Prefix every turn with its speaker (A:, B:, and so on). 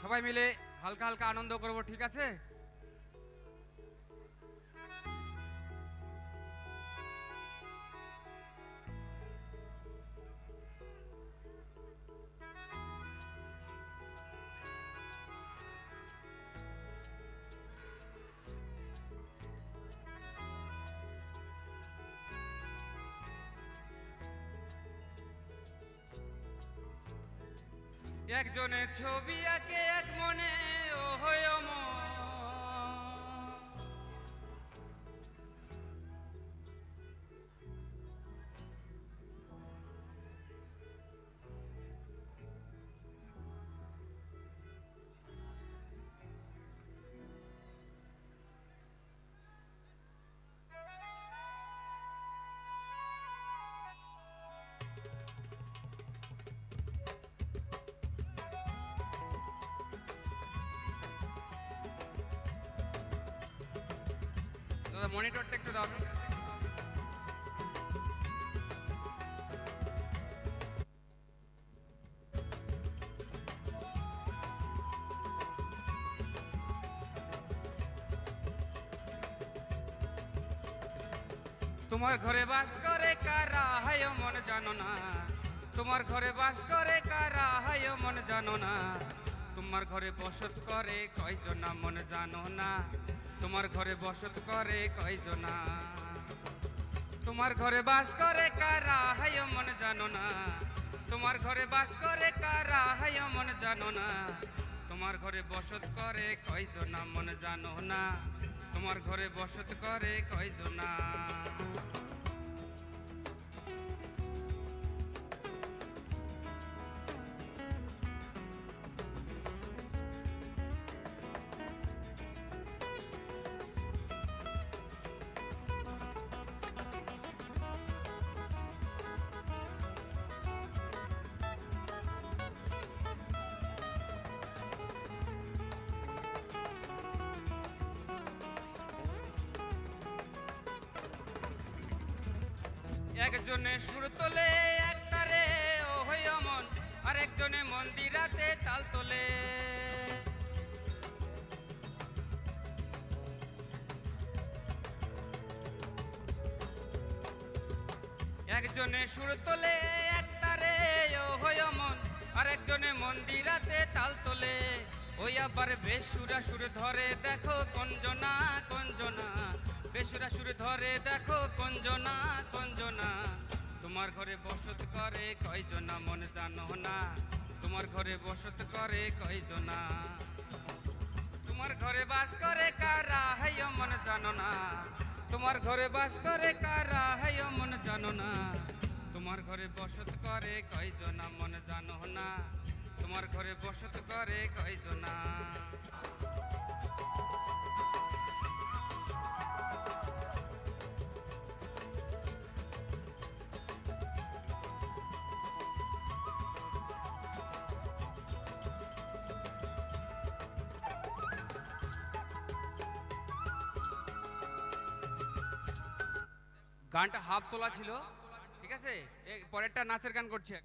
A: সবাই মিলে হালকা হালকা আনন্দ করব, ঠিক আছে? একজনে ছবি আঁকে এক মনে, ও হয় দাদা, মনিটরটা একটু দাও। তোমার ঘরে বাস করে কারা, হায় মন জানো না। তোমার ঘরে বাস করে কারা, হায় মন জানো না। তোমার ঘরে বসত করে কয়জনা, মন জানো না। তোমার ঘরে বসত করে কয়জনা। তোমার ঘরে বাস করে কারা, হায় মন জানো না। তোমার ঘরে বাস করে কারা, হায় মন জানো না। তোমার ঘরে বসত করে কয়জনা, মন জানো না। তোমার ঘরে বসত করে কয়জনা। একজনে সুর তোলে এক তারে, ও হই মন। আরেকজনে মন্দিরাতে তাল তোলে। একজনে সুর তোলে এক তারে, ও হই মন। আরেকজনে মন্দিরাতে তাল তোলে। ওই আবার বেসুরা সুর ধরে দেখো কঞ্জনা কঞ্জনা। বেসুরা সুর ধরে দেখো কঞ্জনা কঞ্জনা। তোমার ঘরে বসত করে কয়জনা, মন জানো না। তোমার ঘরে বসত করে কয়জনা। তোমার ঘরে বাস করে কারা, হায় মন জানো না। তোমার ঘরে বাস করে কারা, হায় মন জানো না। তোমার ঘরে বসত করে কয়জনা, মন জানো না। তোমার ঘরে বসত করে কয়জনা। গানটা হাফ তোলা ছিল, ঠিক আছে? পরেরটা নাচের গান করছে।